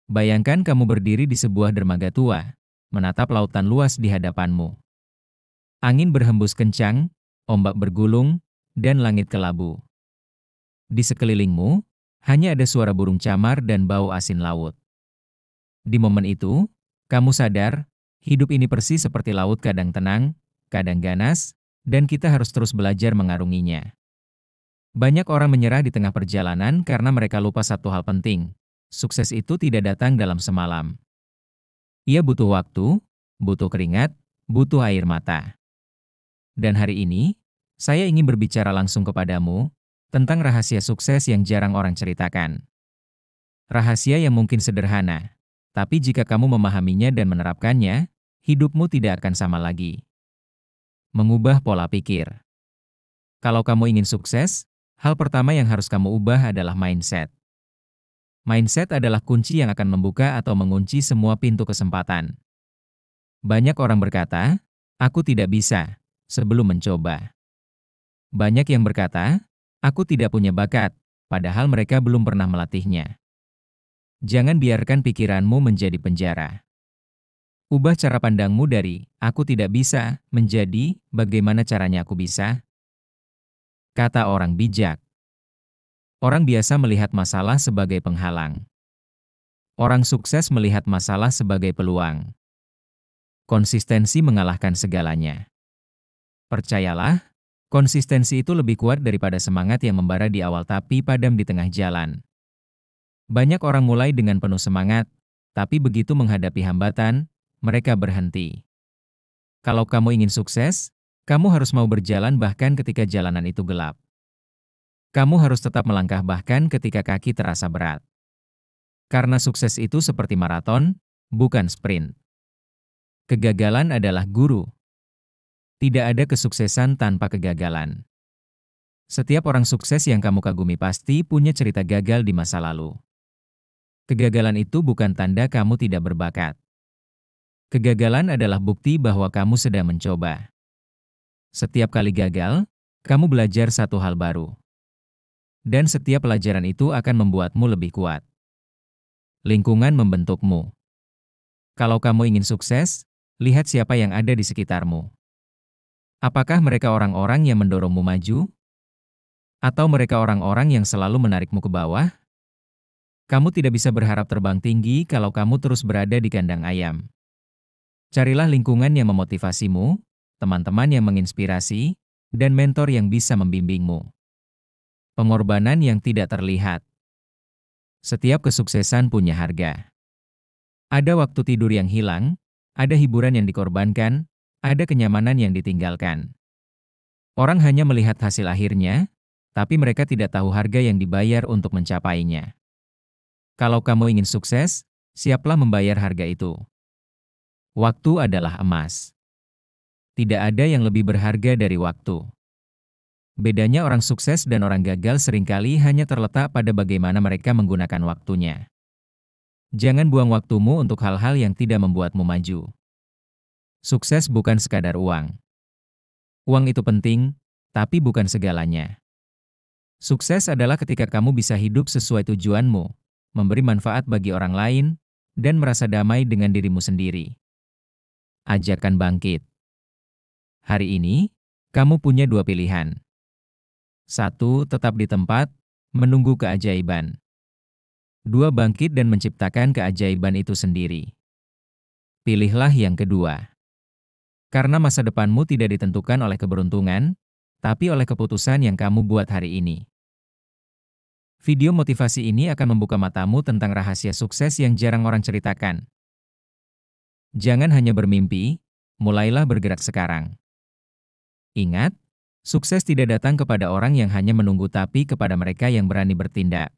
Bayangkan kamu berdiri di sebuah dermaga tua, menatap lautan luas di hadapanmu. Angin berhembus kencang, ombak bergulung, dan langit kelabu. Di sekelilingmu, hanya ada suara burung camar dan bau asin laut. Di momen itu, kamu sadar, hidup ini persis seperti laut, kadang tenang, kadang ganas, dan kita harus terus belajar mengarunginya. Banyak orang menyerah di tengah perjalanan karena mereka lupa satu hal penting. Sukses itu tidak datang dalam semalam. Ia butuh waktu, butuh keringat, butuh air mata. Dan hari ini, saya ingin berbicara langsung kepadamu tentang rahasia sukses yang jarang orang ceritakan. Rahasia yang mungkin sederhana, tapi jika kamu memahaminya dan menerapkannya, hidupmu tidak akan sama lagi. Mengubah pola pikir. Kalau kamu ingin sukses, hal pertama yang harus kamu ubah adalah mindset. Mindset adalah kunci yang akan membuka atau mengunci semua pintu kesempatan. Banyak orang berkata, "Aku tidak bisa," sebelum mencoba. Banyak yang berkata, "Aku tidak punya bakat," padahal mereka belum pernah melatihnya. Jangan biarkan pikiranmu menjadi penjara. Ubah cara pandangmu dari "aku tidak bisa" menjadi "bagaimana caranya aku bisa?" Kata orang bijak. Orang biasa melihat masalah sebagai penghalang. Orang sukses melihat masalah sebagai peluang. Konsistensi mengalahkan segalanya. Percayalah, konsistensi itu lebih kuat daripada semangat yang membara di awal tapi padam di tengah jalan. Banyak orang mulai dengan penuh semangat, tapi begitu menghadapi hambatan, mereka berhenti. Kalau kamu ingin sukses, kamu harus mau berjalan bahkan ketika jalanan itu gelap. Kamu harus tetap melangkah bahkan ketika kaki terasa berat. Karena sukses itu seperti maraton, bukan sprint. Kegagalan adalah guru. Tidak ada kesuksesan tanpa kegagalan. Setiap orang sukses yang kamu kagumi pasti punya cerita gagal di masa lalu. Kegagalan itu bukan tanda kamu tidak berbakat. Kegagalan adalah bukti bahwa kamu sedang mencoba. Setiap kali gagal, kamu belajar satu hal baru. Dan setiap pelajaran itu akan membuatmu lebih kuat. Lingkungan membentukmu. Kalau kamu ingin sukses, lihat siapa yang ada di sekitarmu. Apakah mereka orang-orang yang mendorongmu maju? Atau mereka orang-orang yang selalu menarikmu ke bawah? Kamu tidak bisa berharap terbang tinggi kalau kamu terus berada di kandang ayam. Carilah lingkungan yang memotivasimu, teman-teman yang menginspirasi, dan mentor yang bisa membimbingmu. Pengorbanan yang tidak terlihat. Setiap kesuksesan punya harga. Ada waktu tidur yang hilang, ada hiburan yang dikorbankan, ada kenyamanan yang ditinggalkan. Orang hanya melihat hasil akhirnya, tapi mereka tidak tahu harga yang dibayar untuk mencapainya. Kalau kamu ingin sukses, siaplah membayar harga itu. Waktu adalah emas. Tidak ada yang lebih berharga dari waktu. Bedanya orang sukses dan orang gagal seringkali hanya terletak pada bagaimana mereka menggunakan waktunya. Jangan buang waktumu untuk hal-hal yang tidak membuatmu maju. Sukses bukan sekadar uang. Uang itu penting, tapi bukan segalanya. Sukses adalah ketika kamu bisa hidup sesuai tujuanmu, memberi manfaat bagi orang lain, dan merasa damai dengan dirimu sendiri. Ajakan bangkit. Hari ini, kamu punya dua pilihan. Satu, tetap di tempat, menunggu keajaiban. Dua, bangkit dan menciptakan keajaiban itu sendiri. Pilihlah yang kedua. Karena masa depanmu tidak ditentukan oleh keberuntungan, tapi oleh keputusan yang kamu buat hari ini. Video motivasi ini akan membuka matamu tentang rahasia sukses yang jarang orang ceritakan. Jangan hanya bermimpi, mulailah bergerak sekarang. Ingat, sukses tidak datang kepada orang yang hanya menunggu tapi kepada mereka yang berani bertindak.